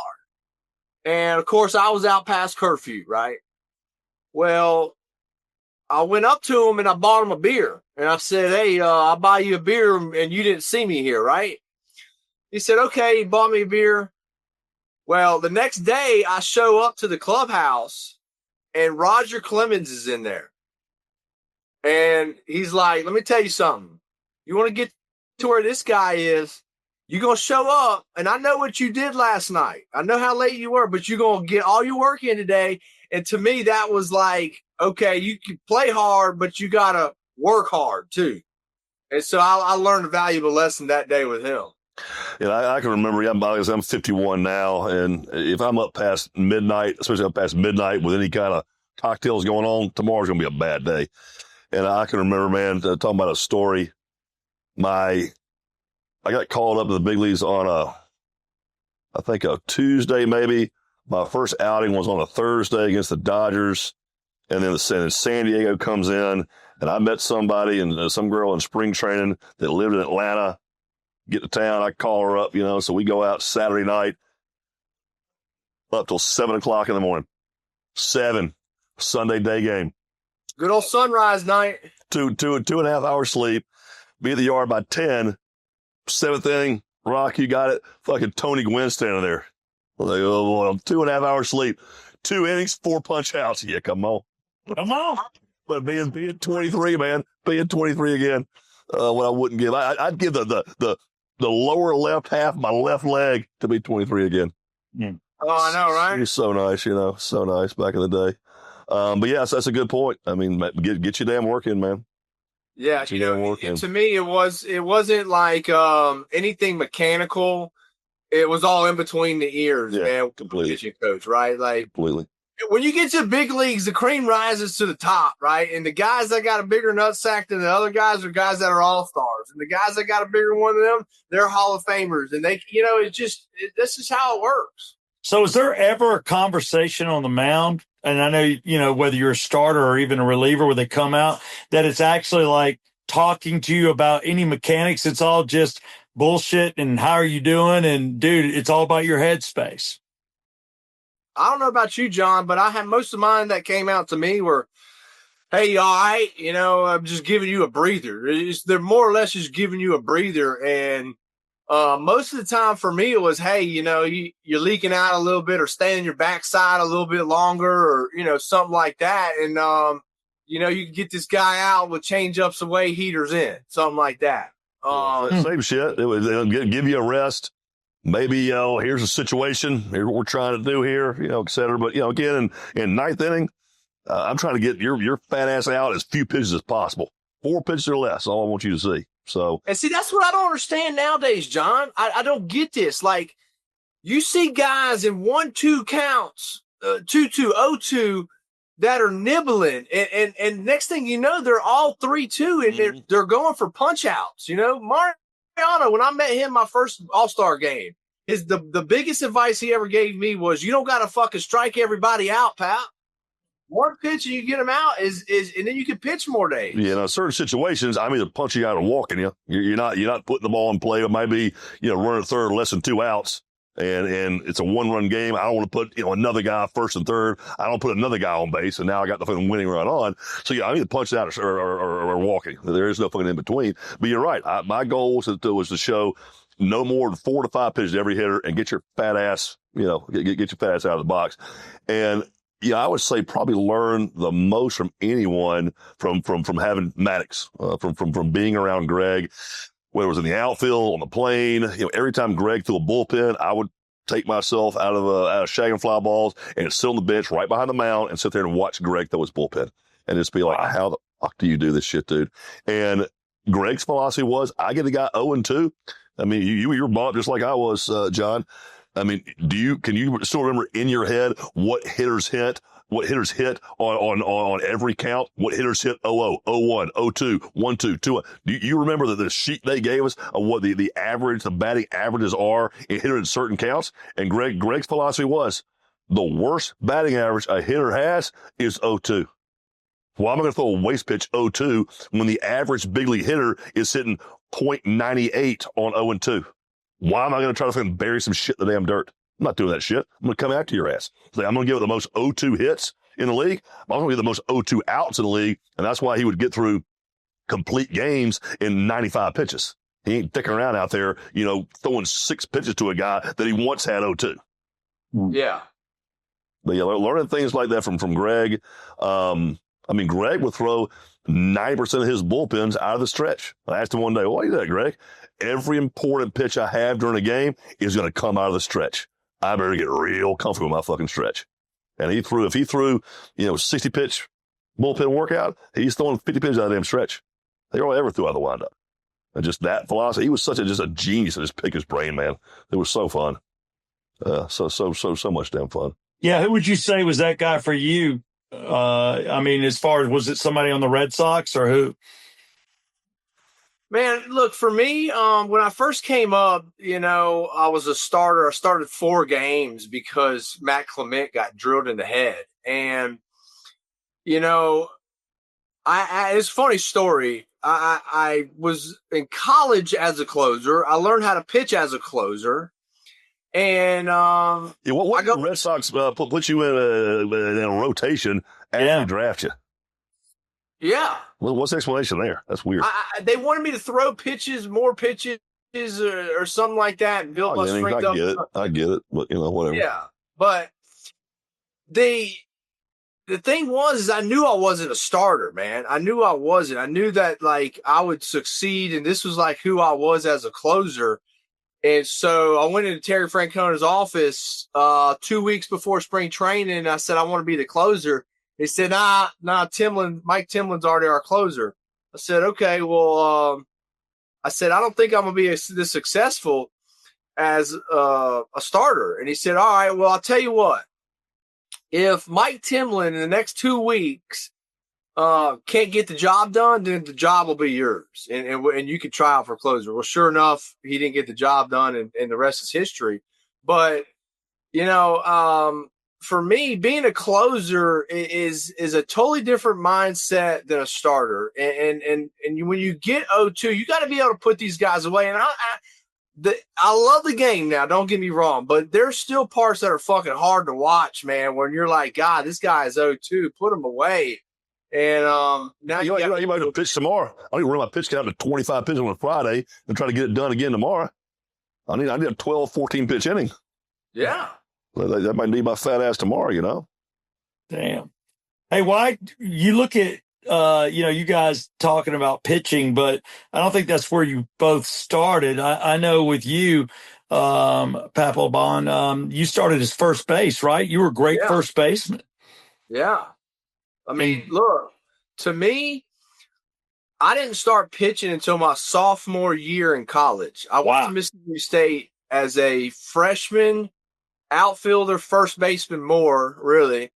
Speaker 2: And, of course, I was out past curfew, right? Well, I went up to him and I bought him a beer. And I said, hey, I'll buy you a beer, and you didn't see me here, right? He said, okay, he bought me a beer. Well, the next day I show up to the clubhouse, and Roger Clemens is in there. And he's like, let me tell you something. You want to get to where this guy is, you're going to show up, and I know what you did last night. I know how late you were, but you're going to get all your work in today. And to me, that was like, okay, you can play hard, but you got to work hard too. And so I learned a valuable lesson that day with him.
Speaker 1: And I can remember, I'm 51 now, and if I'm up past midnight, especially up past midnight with any kind of cocktails going on, tomorrow's going to be a bad day. And I can remember, man, talking about a story. I got called up to the big leagues on I think a Tuesday maybe. My first outing was on a Thursday against the Dodgers. And then San Diego comes in, and I met somebody and some girl in spring training that lived in Atlanta. Get to town, I call her up, so we go out Saturday night up till 7 o'clock in the morning. 7, Sunday day game.
Speaker 2: Good old sunrise night. 2.5 hours sleep. Be at the yard by 10. 7th inning, Rock, you got it. Fucking Tony Gwynn standing there. Like, oh boy, 2.5 hours sleep. 2 innings, 4 punch outs. Yeah, come on.
Speaker 3: Come on.
Speaker 1: But being 23, man, being 23 again, what I wouldn't give. I'd give the lower left half of my left leg to be 23 again.
Speaker 3: Mm.
Speaker 2: Oh, I know, right?
Speaker 1: He's so nice, so nice back in the day. But yes, that's a good point. I mean, get your damn work in, man.
Speaker 2: Yeah, to me, it wasn't like anything mechanical. It was all in between the ears, man. Completely, coach, right? Like
Speaker 1: completely.
Speaker 2: When you get to the big leagues, the cream rises to the top, right? And the guys that got a bigger nutsack than the other guys are guys that are all-stars. And the guys that got a bigger one than them, they're Hall of Famers. And they, this is how it works.
Speaker 3: So is there ever a conversation on the mound? And I know, whether you're a starter or even a reliever where they come out, that it's actually like talking to you about any mechanics. It's all just bullshit and how are you doing? And dude, it's all about your headspace.
Speaker 2: I don't know about you, John, but I had most of mine that came out to me were, hey, all right, I'm just giving you a breather. They're more or less just giving you a breather. And most of the time for me, it was, hey, you're leaking out a little bit or stay on your backside a little bit longer or, something like that. And, you can get this guy out with change-ups away, heaters in, something like that.
Speaker 1: Same shit. They'll give you a rest. Maybe, here's a situation. Here's what we're trying to do here, et cetera. But, again, in ninth inning, I'm trying to get your fat ass out as few pitches as possible. 4 pitches or less, all I want you to see. So,
Speaker 2: and see, that's what I don't understand nowadays, John. I don't get this. Like, you see guys in 1-2 counts, 2-2, 0-2 that are nibbling. And next thing you know, they're all 3-2 and they're going for punch outs. Mariano, when I met him my first All-Star game, the biggest advice he ever gave me was, you don't got to fucking strike everybody out, pal. One pitch and you get them out is and then you can pitch more days.
Speaker 1: Yeah, in certain situations, I'm either punching you out or walking you. You're not putting the ball in play or maybe, running third less than 2 outs. And it's a 1-run game. I don't want to put, another guy first and third. I don't put another guy on base. And now I got the fucking winning run on. So yeah, I need to punch it out or walking. There is no fucking in between. But you're right. My goal was to show no more than 4 to 5 pitches to every hitter and get your fat ass, get your fat ass out of the box. And yeah, I would say probably learn the most from anyone from having Maddux, from being around Greg. Whether it was in the outfield, on the plane, every time Greg threw a bullpen, I would take myself out of shagging fly balls and sit on the bench right behind the mound and sit there and watch Greg throw his bullpen and just be like, how the fuck do you do this shit, dude? And Greg's philosophy was, I get a guy 0-2. I mean, you were bought just like I was, John. I mean, can you still remember in your head what hitters hit on every count? What hitters hit 0-0, 0-1, 0-2, 1-2, 2-1? Do you remember the sheet they gave us of what the batting averages are in hitter in certain counts? And Greg's philosophy was the worst batting average a hitter has is 0-2. Why am I going to throw a waste pitch 0-2 when the average big league hitter is hitting .98 on 0-2? Why am I going to try to fucking bury some shit in the damn dirt? I'm not doing that shit. I'm going to come after your ass. I'm going to give it the most 0-2 hits in the league. I'm going to give the most 0-2 outs in the league. And that's why he would get through complete games in 95 pitches. He ain't dicking around out there, throwing 6 pitches to a guy that he once had 0-2.
Speaker 2: Yeah.
Speaker 1: But yeah, learning things like that from Greg. Greg would throw 90% of his bullpens out of the stretch. I asked him one day, why do you do that, Greg? Every important pitch I have during a game is going to come out of the stretch. I better get real comfortable with my fucking stretch. And if he threw, 60 pitch bullpen workout, he's throwing 50 pitches out of the damn stretch. They don't ever threw out of the windup. And just that philosophy, he was just a genius to just pick his brain, man. It was so fun. So much damn fun.
Speaker 3: Yeah. Who would you say was that guy for you? As far as, was it somebody on the Red Sox or who?
Speaker 2: Man, look, for me, when I first came up, I was a starter. I started 4 games because Matt Clement got drilled in the head. And, it's a funny story. I was in college as a closer. I learned how to pitch as a closer. And
Speaker 1: what the Red Sox put you in a rotation after they draft you?
Speaker 2: Yeah.
Speaker 1: Well, what's the explanation there? That's weird.
Speaker 2: They wanted me to throw more pitches or something like that and build my strength up.
Speaker 1: I get it. But, whatever.
Speaker 2: Yeah. But the thing is I knew I wasn't a starter, man. I knew I wasn't. I knew that, I would succeed, and this was, who I was as a closer. And so I went into Terry Francona's office 2 weeks before spring training, and I said, I want to be the closer. He said, nah, Mike Timlin's already our closer. I said, okay, well, I don't think I'm going to be this successful as a starter. And he said, all right, well, I'll tell you what. If Mike Timlin in the next 2 weeks can't get the job done, then the job will be yours. And you can try out for closer. Well, sure enough, he didn't get the job done, and the rest is history. But, for me, being a closer is a totally different mindset than a starter. And when you get 0-2, you got to be able to put these guys away. And I love the game now, don't get me wrong, but there's still parts that are fucking hard to watch, man, when you're like, God, this guy is 0-2, put him away. And now
Speaker 1: you might have pitched tomorrow. I need to run my pitch count to 25 pitches on a Friday and try to get it done again tomorrow. I need a 12, 14 pitch inning.
Speaker 2: Yeah.
Speaker 1: That might need my fat ass tomorrow,
Speaker 3: Damn. Hey, why you look at, you guys talking about pitching, but I don't think that's where you both started. I know with you, Papelbon, you started as first base, right? You were a great first baseman.
Speaker 2: Yeah. I mean, look, to me, I didn't start pitching until my sophomore year in college. I went to Mississippi State as a freshman, outfielder, first baseman more, really.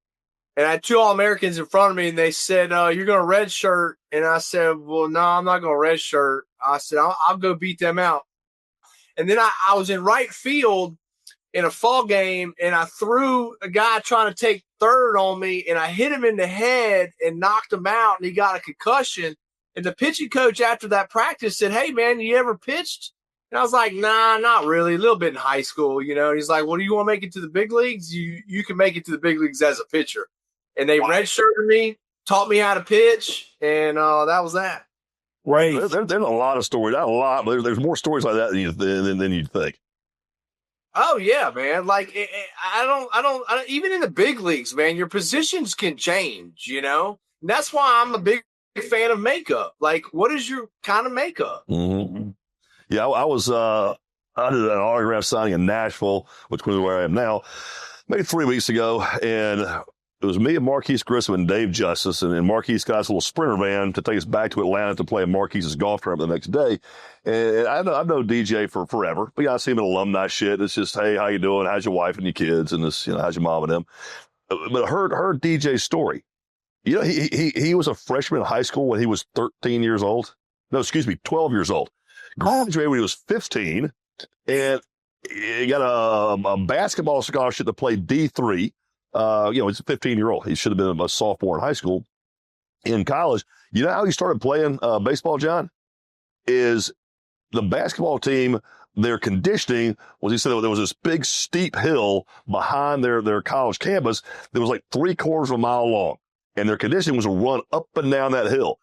Speaker 2: And I had 2 All-Americans in front of me, and they said, you're going to redshirt. And I said, well, no, I'm not going to redshirt. I said, I'll go beat them out. And then I was in right field in a fall game, and I threw a guy trying to take third on me, and I hit him in the head and knocked him out, and he got a concussion. And the pitching coach after that practice said, hey, man, you ever pitched And I was like, nah, not really. A little bit in high school, you know. And he's like, well, do you want to make it to the big leagues? You can make it to the big leagues as a pitcher. And they redshirted me, taught me how to pitch, and that was that.
Speaker 1: Right. There's a lot of stories. Not a lot, but there's more stories like that than you'd think.
Speaker 2: Oh yeah, man. Like I don't even in the big leagues, man, your positions can change, you know? And that's why I'm a big fan of makeup. Like, what is your kind of makeup?
Speaker 1: Mm-hmm. Yeah, I did an autograph signing in Nashville, which was where I am now, maybe 3 weeks ago, and it was me and Marquise Grissom and Dave Justice, and Marquise got us a little sprinter van to take us back to Atlanta to play in Marquise's golf tournament the next day. And I've known DJ for forever, but yeah, I see him in alumni shit. It's just, hey, how you doing? How's your wife and your kids? And this, how's your mom and them? But I heard DJ's story. He was a freshman in high school when he was 13 years old. No, excuse me, 12 years old. Graduated when he was 15, and he got a basketball scholarship to play D3. He's a 15-year-old. He should have been a sophomore in high school. In college, you know how he started playing baseball, John? Is the basketball team, their conditioning was, he said there was this big steep hill behind their college campus that was like 3/4 of a mile long. And their conditioning was to run up and down that hill.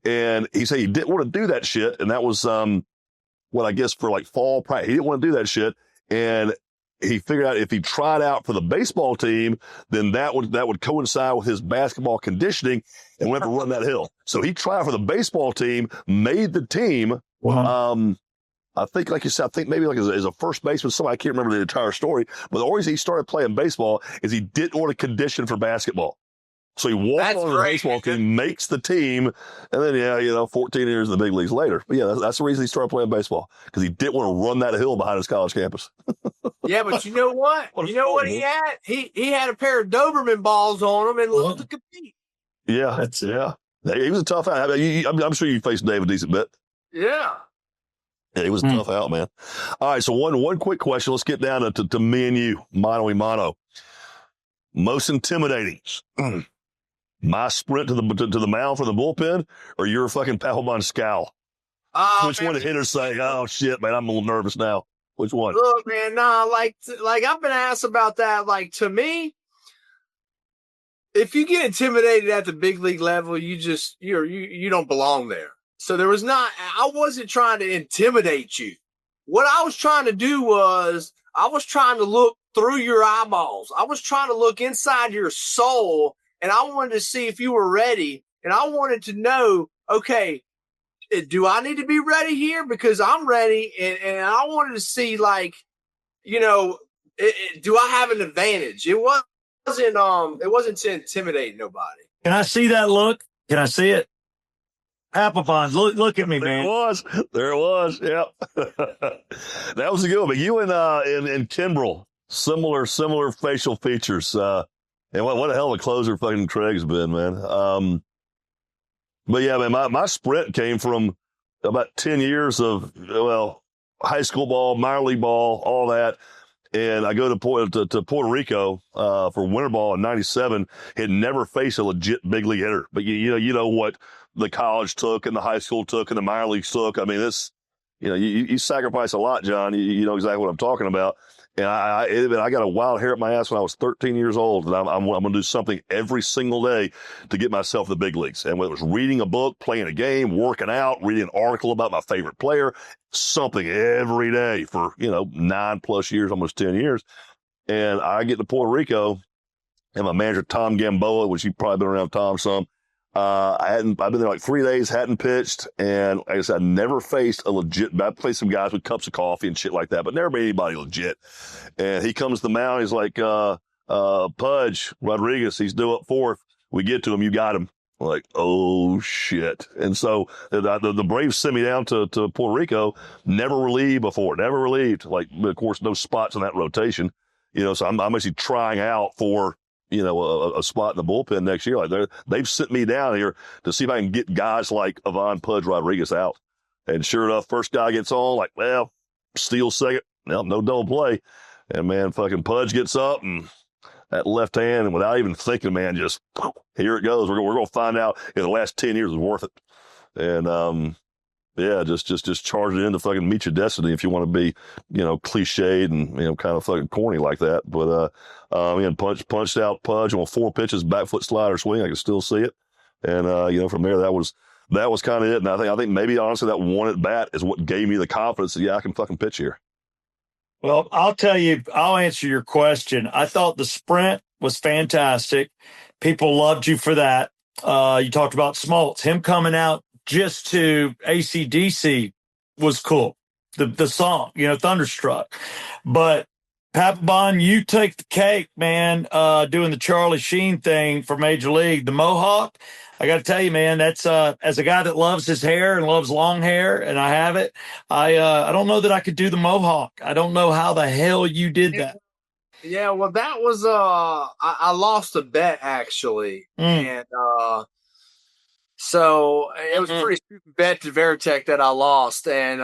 Speaker 1: And he said he didn't want to do that shit. And that was I guess for like fall practice. He didn't want to do that shit. And he figured out if he tried out for the baseball team, then that would coincide with his basketball conditioning and went to run that hill. So he tried for the baseball team, made the team. Wow. I think, like you said, maybe like as a first baseman, I can't remember the entire story, but the reason he started playing baseball is he didn't want to condition for basketball. So he walked on the baseball team, makes the team, and then, 14 years in the big leagues later. But yeah, that's the reason he started playing baseball, because he didn't want to run that hill behind his college campus.
Speaker 2: Yeah, but you know what? What he had? He had a pair of Doberman balls on him and loved to compete.
Speaker 1: Yeah, he was a tough out. I'm sure you faced Dave a decent bit.
Speaker 2: Yeah.
Speaker 1: Yeah, he was a tough out, man. All right, so one quick question. Let's get down to me and you, mano y mano. Most intimidating. My sprint to the mound for the bullpen, or your fucking Papelbon scowl? Which one did hitters say, oh shit, man, I'm a little nervous now? Which one?
Speaker 2: Look, man, like I've been asked about that. Like, to me, if you get intimidated at the big league level, you don't belong there. So I wasn't trying to intimidate you. What I was trying to do was I was trying to look through your eyeballs. I was trying to look inside your soul. And I wanted to see if you were ready. And I wanted to know, okay, do I need to be ready here? Because I'm ready. And I wanted to see, like, do I have an advantage? It wasn't to intimidate nobody.
Speaker 3: Can I see that look? Can I see it? Papelbon, look at me, man.
Speaker 1: There it was. Yep. That was a good one. But you and Kimbrel, similar facial features. And what a hell of a closer fucking Craig's been, man. But yeah, man, my sprint came from about 10 years of, high school ball, minor league ball, all that. And I go to Puerto Rico for winter ball in '97. Had never faced a legit big league hitter. But you know what the college took and the high school took and the minor leagues took. I mean, this, you sacrifice a lot, John. You know exactly what I'm talking about. And I got a wild hair up my ass when I was 13 years old, and I'm going to do something every single day to get myself to the big leagues. And whether it was reading a book, playing a game, working out, reading an article about my favorite player, something every day for 9+ years, almost 10 years. And I get to Puerto Rico, and my manager Tom Gamboa, which you've probably been around Tom some. I've been there like 3 days, hadn't pitched, and like I said, I never faced a legit. I played some guys with cups of coffee and shit like that, but never made anybody legit. And he comes to the mound, he's like, Pudge Rodriguez, he's due up fourth. We get to him, you got him. I'm like, oh shit. And so the Braves sent me down to Puerto Rico, never relieved before, never relieved. Like, of course, no spots in that rotation, so I'm actually trying out for a spot in the bullpen next year. Like they've sent me down here to see if I can get guys like Ivan Pudge Rodriguez out. And sure enough, first guy gets on, like, steal second. No double play. And man, fucking Pudge gets up and that left hand, and without even thinking, man, just here it goes. We're going to find out if the last 10 years is worth it. And Yeah, just charge it in to fucking meet your destiny if you want to be, cliched and, kind of fucking corny like that. But, again, punched out Pudge on 4 pitches, back foot slider swing. I can still see it. And, from there, that was kind of it. And I think maybe honestly that one at bat is what gave me the confidence that, I can fucking pitch here.
Speaker 3: Well, I'll tell you, I'll answer your question. I thought the sprint was fantastic. People loved you for that. You talked about Smoltz. Him coming out just to AC/DC was cool. The song, Thunderstruck. But Papelbon, you take the cake, man, doing the Charlie Sheen thing for Major League. The Mohawk, I got to tell you, man, that's as a guy that loves his hair and loves long hair, and I have it, I don't know that I could do the Mohawk. I don't know how the hell you did that.
Speaker 2: Yeah, well, that was I lost a bet actually, and so it was a pretty stupid bet to Veritech that I lost, and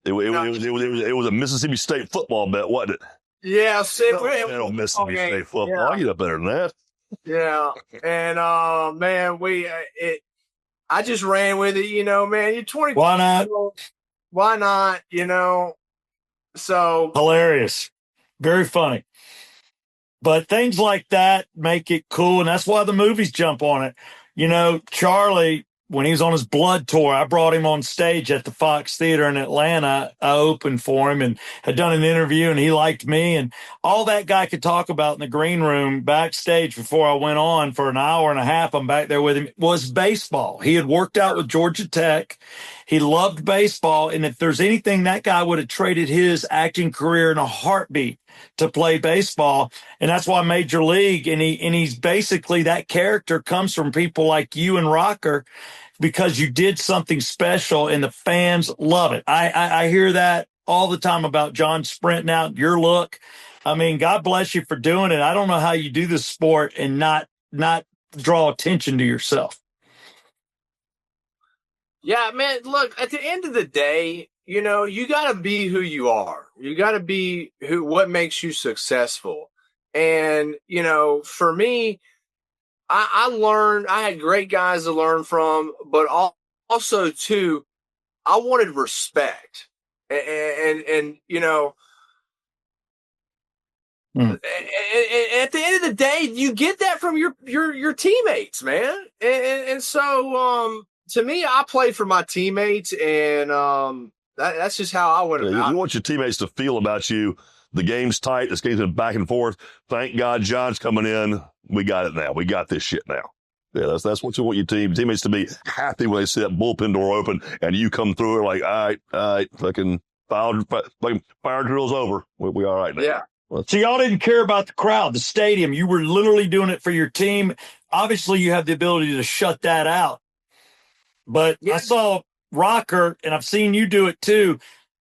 Speaker 1: it was a Mississippi State football bet, wasn't it?
Speaker 2: Yeah,
Speaker 1: Mississippi State football. Yeah. You know better than that. Yeah,
Speaker 2: and man, I just ran with it, man. You're 20.
Speaker 3: Why not?
Speaker 2: Why not? So
Speaker 3: hilarious, very funny. But things like that make it cool, and that's why the movies jump on it. Charlie, when he was on his blood tour, I brought him on stage at the Fox Theater in Atlanta. I opened for him and had done an interview, and he liked me. And all that guy could talk about in the green room backstage before I went on for an hour and a half, I'm back there with him, was baseball. He had worked out with Georgia Tech. He loved baseball. And if there's anything, that guy would have traded his acting career in a heartbeat to play baseball. And that's why Major League, and he's basically, that character comes from people like you and Rocker, because you did something special and the fans love it. I hear that all the time about John sprinting out your look. I mean, God bless you for doing it. I don't know how you do this sport and not draw attention to yourself.
Speaker 2: Yeah, man, look, at the end of the day, you got to be who you are. You got to be what makes you successful. And, for me, I learned, I had great guys to learn from, but also too, I wanted respect. And and at the end of the day, you get that from your teammates, man. And so, to me, I play for my teammates, and that's just how I went about it.
Speaker 1: You want your teammates to feel about you. The game's tight. This game's been back and forth. Thank God John's coming in. We got it now. We got this shit now. Yeah, that's what you want your teammates to be happy when they see that bullpen door open and you come through it like, all right, fucking fire drill's over. We all right now.
Speaker 2: Yeah.
Speaker 3: So y'all didn't care about the crowd, the stadium. You were literally doing it for your team. Obviously, you have the ability to shut that out. But yeah. I saw Rocker, and I've seen you do it too.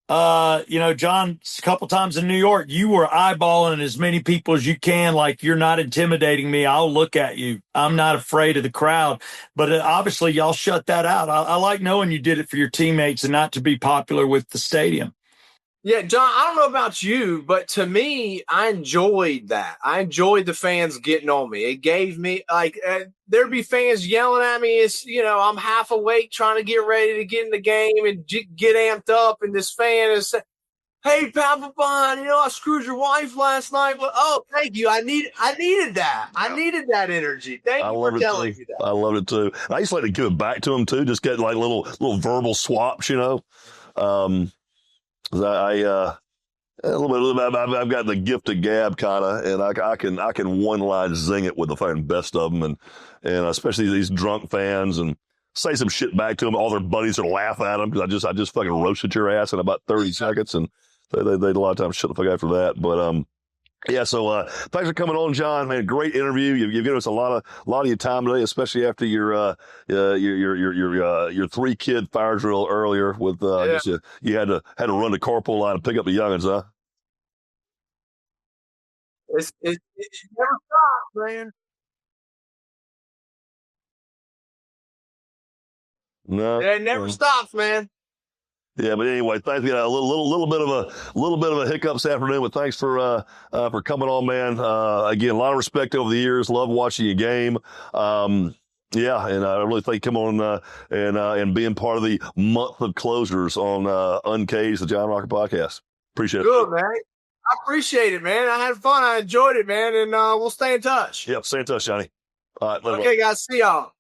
Speaker 3: John, a couple times in New York, you were eyeballing as many people as you can. Like, you're not intimidating me. I'll look at you. I'm not afraid of the crowd. But obviously, y'all shut that out. I like knowing you did it for your teammates and not to be popular with the stadium.
Speaker 2: Yeah, John, I don't know about you, but to me, I enjoyed that. I enjoyed the fans getting on me. It gave me, there'd be fans yelling at me. It's, I'm half awake trying to get ready to get in the game and get amped up. And this fan is saying, hey, Papelbon, I screwed your wife last night. But, oh, thank you. I needed that. I needed that energy. Thank you for telling me that.
Speaker 1: I loved it, too. I used to like to give it back to them, too, just get like little verbal swaps, I've got the gift of gab kind of, and I can one line zing it with the fucking best of them, and especially these drunk fans, and say some shit back to them. All their buddies are laughing at them because I just fucking roasted your ass in about 30 seconds, and they a lot of times shut the fuck after that. But yeah, so thanks for coming on, John. Man, great interview. You've given us a lot of your time today, especially after your 3-kid fire drill earlier. With I guess you had to run the carpool line and pick up the youngins, huh?
Speaker 2: It never stops, man.
Speaker 1: No,
Speaker 2: it never stops, man.
Speaker 1: Yeah, but anyway, thanks. A little bit of a hiccup this afternoon, but thanks for coming on, man. Again, a lot of respect over the years. Love watching your game. Yeah, and I really thank you coming on and being part of the month of closers on Uncaged, the John Rocker podcast. Appreciate it.
Speaker 2: Good, man. I appreciate it, man. I had fun. I enjoyed it, man, and we'll stay in touch.
Speaker 1: Yep, stay in touch, Johnny. All right,
Speaker 2: okay, guys. See y'all.